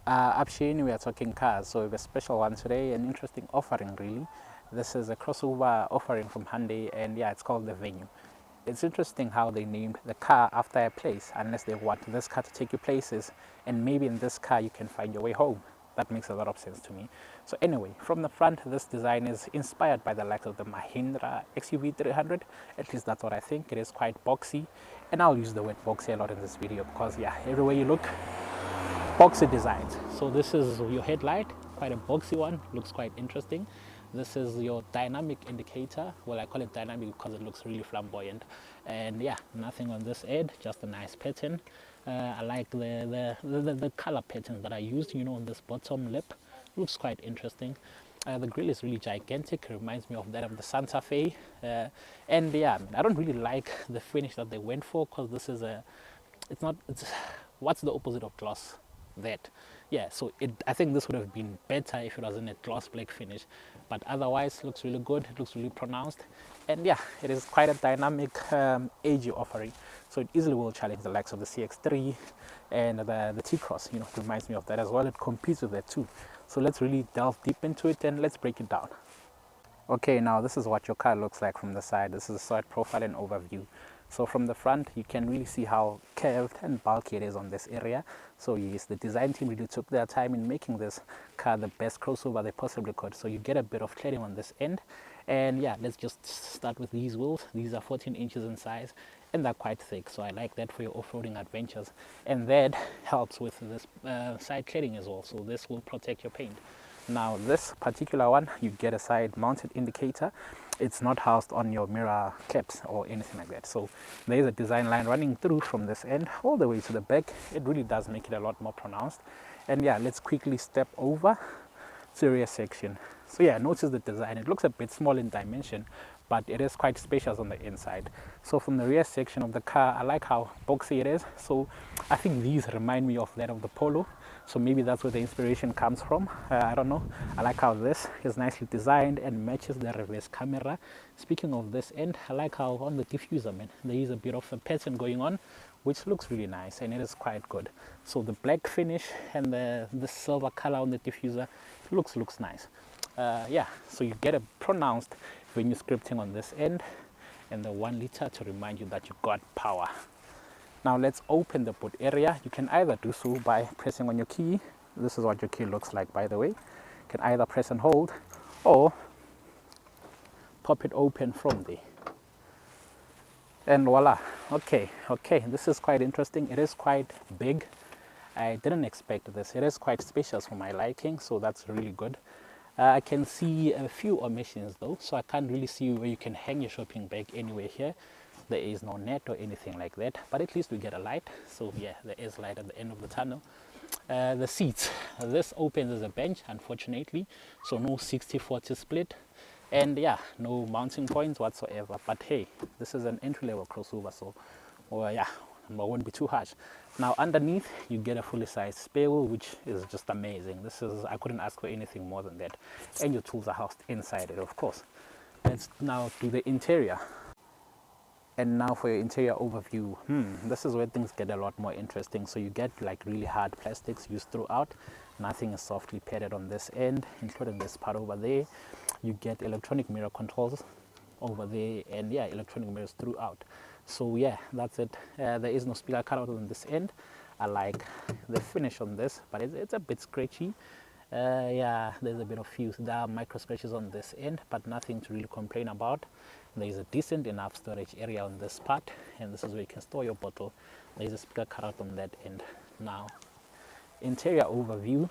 Upsheen, we are talking cars, so we have a special one today, an interesting offering really. This is a crossover offering from Hyundai, and yeah, it's called the Venue. It's interesting how they named the car after a place, unless they want this car to take you places, and maybe in this car you can find your way home. That makes a lot of sense to me. So anyway, from the front, this design is inspired by the likes of the Mahindra XUV 300. At least that's what I think. It is quite boxy, and I'll use the word boxy a lot in this video because yeah, everywhere you look, boxy designs. So this is your headlight, quite a boxy one, looks quite interesting. This is your dynamic indicator. Well, I call it dynamic because it looks really flamboyant. And yeah, nothing on this edge, just a nice pattern. I like the color patterns that I used, you know, on this bottom lip. Looks quite interesting. The grille is really gigantic, reminds me of that of the Santa Fe. And yeah, I don't really like the finish that they went for because this is what's the opposite of gloss? That, yeah, so I think this would have been better if it was in a gloss black finish, but otherwise looks really good. It looks really pronounced, and yeah, it is quite a dynamic AG offering, so it easily will challenge the likes of the CX3 and the T-Cross. You know, it reminds me of that as well. It competes with that too. So let's really delve deep into it and let's break it down. Okay, now this is what your car looks like from the side. This is a side profile and overview. So from the front, you can really see how curved and bulky it is on this area. So yes, the design team really took their time in making this car the best crossover they possibly could. So you get a bit of cladding on this end. And yeah, let's just start with these wheels. These are 14 inches in size and they're quite thick. So I like that for your off-roading adventures. And that helps with this side cladding as well. So this will protect your paint. Now this particular one, you get a side mounted indicator. It's not housed on your mirror caps or anything like that. So there is a design line running through from this end all the way to the back. It really does make it a lot more pronounced. And yeah, let's quickly step over to the rear section. So yeah, notice the design. It looks a bit small in dimension, but it is quite spacious on the inside. So from the rear section of the car, I like how boxy it is. So I think these remind me of that of the Polo. So maybe that's where the inspiration comes from. I don't know. I like how this is nicely designed and matches the reverse camera. Speaking of this end, I like how on the diffuser, man, there is a bit of a pattern going on, which looks really nice and it is quite good. So the black finish and the silver color on the diffuser looks nice. Yeah, so you get a pronounced Venue scripting on this end and the 1 liter to remind you that you got power. Now let's open the boot area. You can either do so by pressing on your key. This is what your key looks like, by the way. You can either press and hold or pop it open from there. And voila. Okay, this is quite interesting. It is quite big. I didn't expect this. It is quite spacious for my liking, so that's really good. I can see a few omissions though, so I can't really see where you can hang your shopping bag anywhere here. There is no net or anything like that, but at least we get a light. So yeah, there is light at the end of the tunnel. The seats, this opens as a bench, unfortunately, so no 60-40 split, and yeah, no mounting points whatsoever. But hey, this is an entry-level crossover, so well, yeah, I won't be too harsh. Now underneath you get a fully sized spare wheel, which is just amazing. I couldn't ask for anything more than that, and your tools are housed inside it, of course. Let's now do the interior. And now for your interior overview, this is where things get a lot more interesting. So you get like really hard plastics used throughout. Nothing is softly padded on this end, including this part over there. You get electronic mirror controls over there, and yeah, electronic mirrors throughout. So yeah, that's it. There is no speaker cutout on this end. I like the finish on this, but it's a bit scratchy. Yeah, there's a bit of there are micro scratches on this end, but nothing to really complain about. There is a decent enough storage area on this part, and this is where you can store your bottle. There is a speaker cutout on that end. Now, interior overview,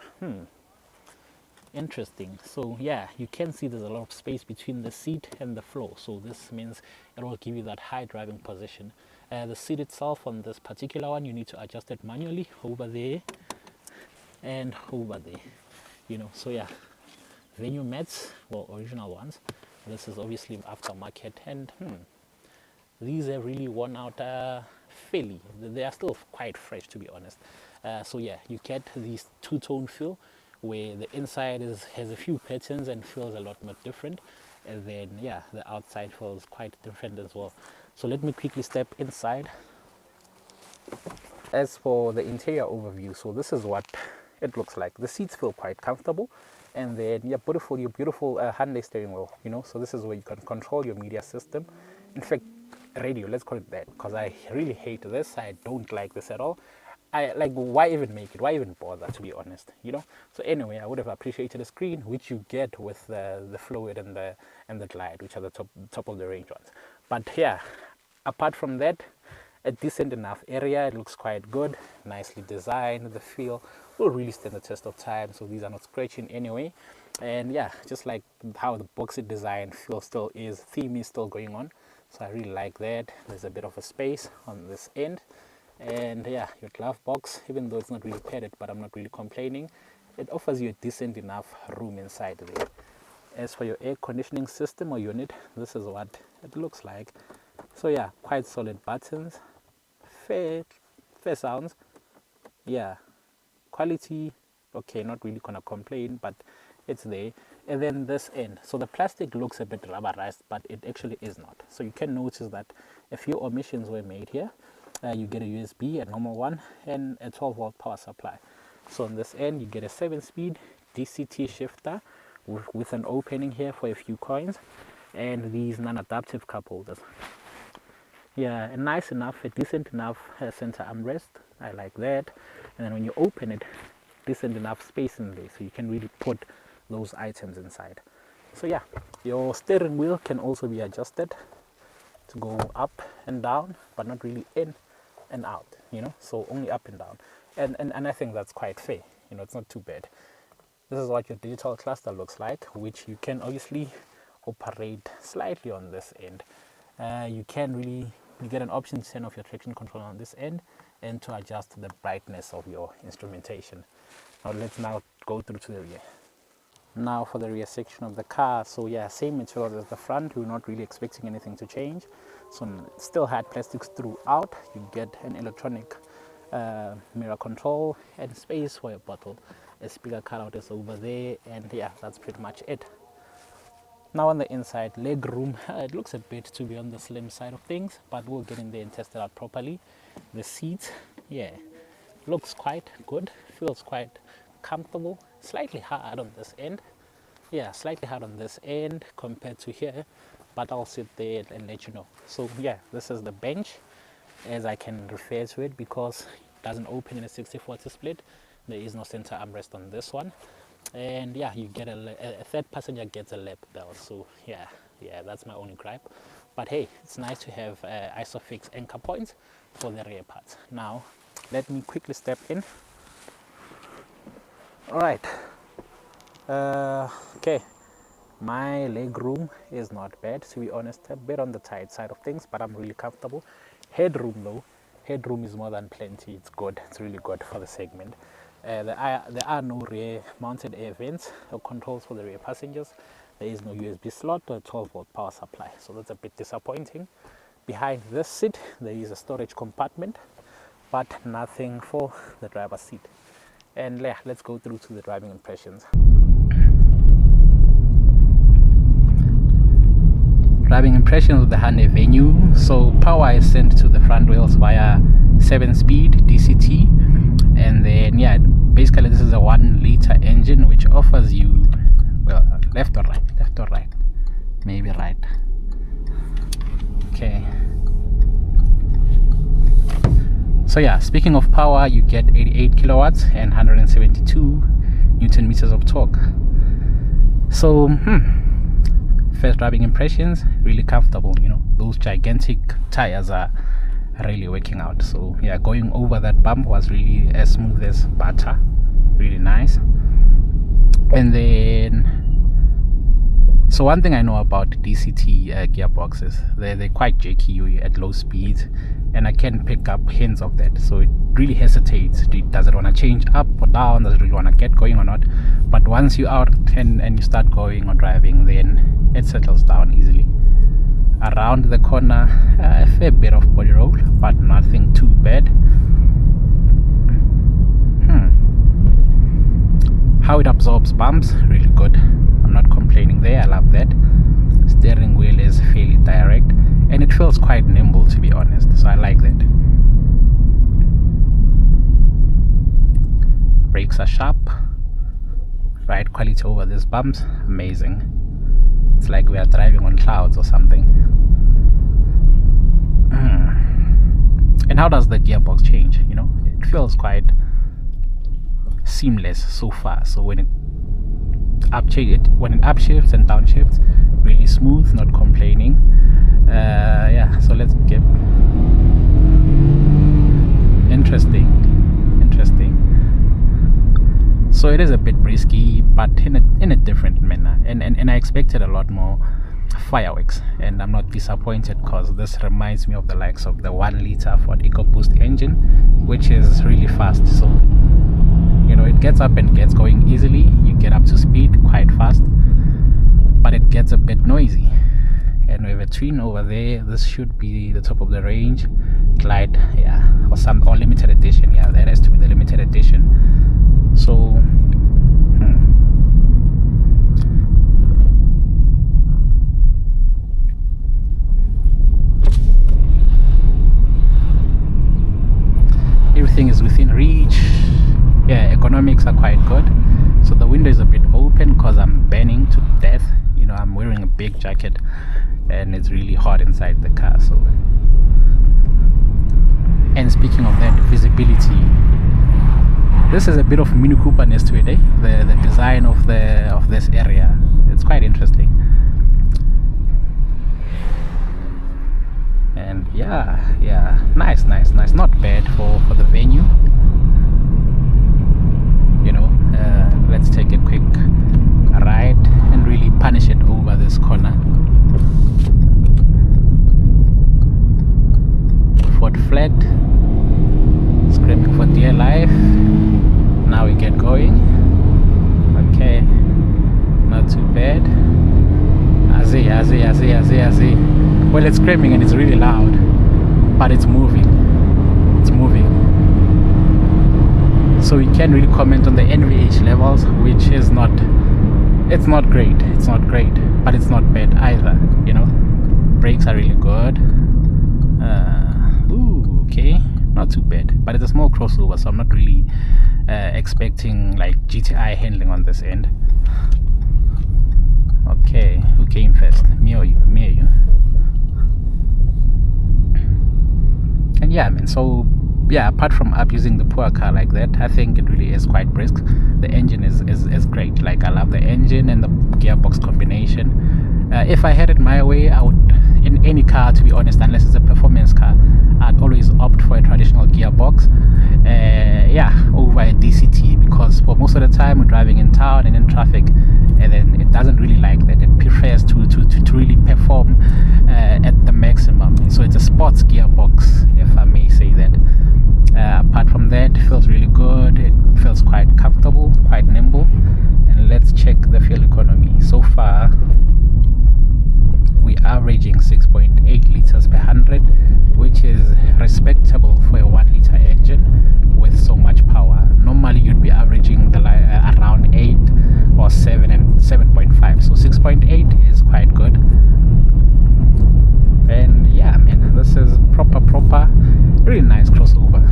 interesting. So yeah, you can see there's a lot of space between the seat and the floor, so this means it will give you that high driving position. The seat itself on this particular one, you need to adjust it manually over there and over there, you know. So yeah, Venue mats, well, original ones. This is obviously aftermarket, and these have really worn out fairly. They are still quite fresh, to be honest. So yeah, you get this two-tone feel where the inside has a few patterns and feels a lot more different, and then yeah, the outside feels quite different as well. So let me quickly step inside. As for the interior overview, so this is what it looks like. The seats feel quite comfortable, and then your beautiful Hyundai steering wheel, you know. So this is where you can control your media system. In fact, radio, let's call it that, because I really hate this. I don't like this at all. I like, why even make it? Why even bother, to be honest, you know? So anyway, I would have appreciated a screen, which you get with the Fluid and the Glide, which are the top of the range ones. But yeah, apart from that, a decent enough area. It looks quite good, nicely designed. The feel will really stand the test of time, so these are not scratching anyway. And yeah, just like how the boxy design feel still is, theme is still going on, so I really like that. There's a bit of a space on this end, and yeah, your glove box, even though it's not really padded, but I'm not really complaining, it offers you a decent enough room inside there. As for your air conditioning system or unit, this is what it looks like. So yeah, quite solid buttons, fair sounds, yeah, quality, okay, not really gonna complain, but it's there. And then this end, so the plastic looks a bit rubberized, but it actually is not. So you can notice that a few omissions were made here. You get a USB, a normal one, and a 12-volt power supply. So on this end, you get a 7-speed DCT shifter with an opening here for a few coins, and these non-adaptive cup holders. Yeah, a nice enough, a decent enough center armrest. I like that. And then when you open it, decent enough space in there, so you can really put those items inside. So yeah, your steering wheel can also be adjusted to go up and down, but not really in and out, you know, so only up and down. And I think that's quite fair, you know, it's not too bad. This is what your digital cluster looks like, which you can obviously operate slightly on this end. You get an option to turn off your traction control on this end and to adjust the brightness of your instrumentation. Now let's now go through to the rear. Now for the rear section of the car, so yeah, same material as the front. We're not really expecting anything to change. So still had plastics throughout. You get an electronic mirror control and space for your bottle. A speaker cutout is over there, and yeah, that's pretty much it. Now on the inside, leg room, it looks a bit to be on the slim side of things, but we'll get in there and test it out properly. The seats, yeah, looks quite good, feels quite comfortable, slightly hard on this end. Yeah, slightly hard on this end compared to here, but I'll sit there and let you know. So yeah, this is the bench, as I can refer to it, because it doesn't open in a 60/40 split. There is no center armrest on this one. And yeah, you get a third passenger gets a lap belt. So yeah, that's my only gripe. But hey, it's nice to have isofix anchor points for the rear parts. Now, let me quickly step in. All right. Okay, my leg room is not bad, to be honest. A bit on the tight side of things, but I'm really comfortable. Headroom though, headroom is more than plenty. It's good. It's really good for the segment. There are no rear mounted air vents or controls for the rear passengers. There is no USB slot or 12-volt power supply, so that's a bit disappointing. Behind this seat, there is a storage compartment, but nothing for the driver's seat. And yeah, let's go through to the driving impressions. Driving impressions of the Hyundai Venue. So power is sent to the front wheels via 7-speed DCT. And then yeah, basically this is a 1-liter engine which offers you, well, left or right, maybe right. Okay, so yeah, speaking of power, you get 88 kilowatts and 172 Newton meters of torque. So first driving impressions, really comfortable, you know, those gigantic tires are really working out. So yeah, going over that bump was really as smooth as butter, really nice. And then, so one thing I know about DCT gearboxes, they're quite jerky at low speeds, and I can pick up hints of that. So it really hesitates. Does it want to change up or down? Does it really want to get going or not? But once you're out and you start going or driving, then it settles down easily. Around the corner, a fair bit of body roll, but nothing too bad. How it absorbs bumps, really good. I'm not complaining there, I love that. Steering wheel is fairly direct, and it feels quite nimble, to be honest, so I like that. brakes are sharp, ride quality over these bumps, amazing. It's like we are driving on clouds or something. And how does the gearbox change? You know, it feels quite seamless so far. So when it upshifts and downshifts, really smooth, not complaining. Yeah, so let's get interesting. So it is a bit risky, but in a different manner, and I expected a lot more fireworks, and I'm not disappointed, because this reminds me of the likes of the 1-liter Ford EcoBoost engine, which is really fast. So you know, it gets up and gets going easily. You get up to speed quite fast, but it gets a bit noisy. And we have a twin over there. This should be the top of the range Glide, yeah, or limited edition. Yeah, that has to be the limited edition. So everything is within reach. Yeah, economics are quite good. So the window is a bit open because I'm burning to death. You know, I'm wearing a big jacket and it's really hot inside the car. So, and speaking of that, visibility, this is a bit of Mini Cooper-ness to it, eh? The design of this area, it's quite interesting. And yeah, nice, not bad for the Venue. You know, let's take a quick ride and really punish it over this corner. Ford flat, screaming for dear life. Now we get going. Okay, not too bad. Azi. Well, it's screaming and it's really loud, but it's moving. So we can't really comment on the NVH levels, which is not great, but it's not bad either. You know, brakes are really good. Okay, not too bad, but it's a small crossover, so I'm not really expecting like GTI handling on this end. Okay, who came first? Me or you? And yeah, man, so yeah, apart from abusing the poor car like that, I think it really is quite brisk. The engine is great. Like, I love the engine and the gearbox combination. If I had it my way, I would, in any car, to be honest, unless it's a performance car, I'd always opt for a traditional gearbox, over a DCT, because for most of the time we're driving in town and in traffic, and then it doesn't really like that. It prefers to really perform at the maximum. So it's a sports gearbox, if I may say that. Apart from that, it feels really good. It feels quite comfortable, quite nimble. And let's check the fuel economy. So far, we're averaging 6.8 liters per 100, which is respectable for a 1-liter engine with so much power. Normally, you'd be averaging around 8 or 7 and 7.5. So 6.8 is quite good. And yeah, man, this is proper, really nice crossover.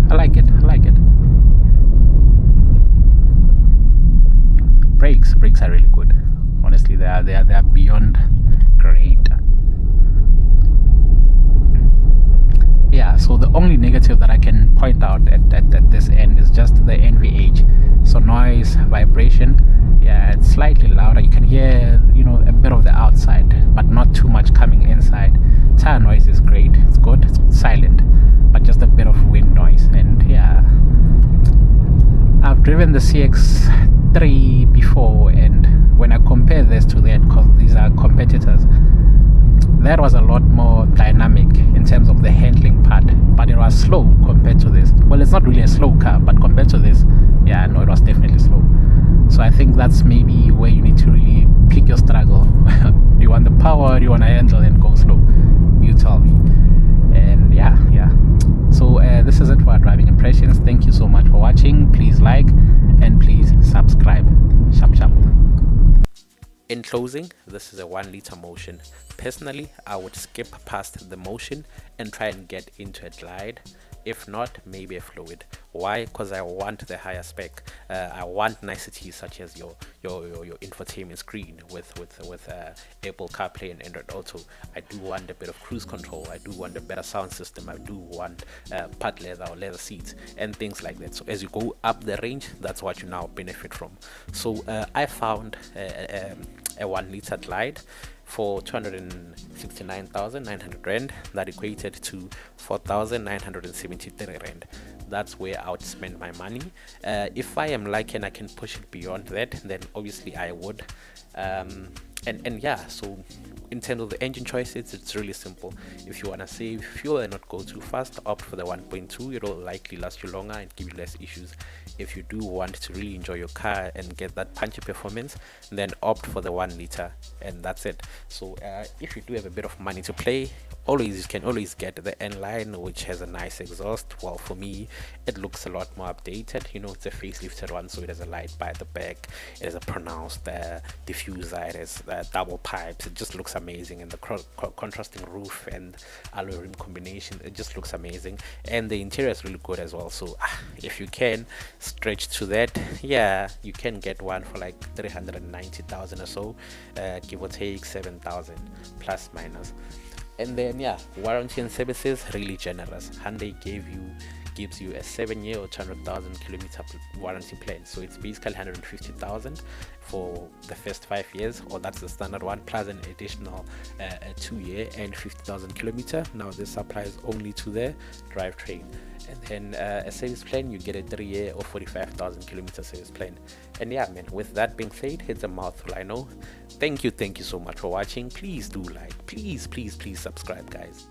I like it. Brakes are really good. Honestly, they are beyond great. Yeah, so the only negative that I can point out at this end is just the NVH. So noise, vibration, yeah, it's slightly louder. You can hear, you know, a bit of the outside, but not too much coming inside. Tire noise is great, it's good, it's silent, but just a bit of wind noise. And yeah, I've driven the CX3 before, and when I compare this to that, because these are competitors, that was a lot more dynamic in terms of the handling part, but it was slow compared to this. Well, it's not really a slow car, but compared to this, yeah, no, it was definitely slow. So I think that's maybe where you need to really pick your struggle. Do you want the power, or do you want to handle and go slow? You tell me. And yeah. So this is it for our driving impressions. Thank you so much for watching. Please like and please subscribe. Sharp. In closing, this is a 1-liter motion. Personally, I would skip past the motion and try and get into a Glide. If not, maybe a fluid. Why? Because I want the higher spec. I want niceties such as your infotainment screen with Apple CarPlay and Android Auto. I do want a bit of cruise control. I do want a better sound system. I do want part leather or leather seats and things like that. So as you go up the range, that's what you now benefit from. So I found a 1 liter Glide for 269,900 rand. That equated to 4,973 rand. That's where I would spend my money. If I am lucky and I can push it beyond that, then obviously I would. And yeah, so in terms of the engine choices, it's really simple. If you want to save fuel and not go too fast, opt for the 1.2. It'll likely last you longer and give you less issues. If you do want to really enjoy your car and get that punchy performance, then opt for the 1 liter, and that's it. So if you do have a bit of money to play, you can always get the N line, which has a nice exhaust. Well, for me, it looks a lot more updated. You know, it's a facelifted one, so it has a light by the back, it has a pronounced diffuser, it has double pipes. It just looks amazing, and the contrasting roof and alloy rim combination, it just looks amazing, and the interior is really good as well. So if you can stretch to that, yeah, you can get one for like 390,000 or so, give or take 7,000 plus minus. And then yeah, warranty and services really generous. Hyundai gives you a 7-year or 200,000 kilometer warranty plan. So it's basically 150,000 for the first 5 years, or that's the standard one, plus an additional 2-year and 50,000 kilometer. Now this applies only to the drivetrain. And then a service plan, you get a 3-year or 45,000 kilometer service plan. And yeah, man, with that being said, it's a mouthful, I know. Thank you so much for watching. Please do like, please subscribe, guys.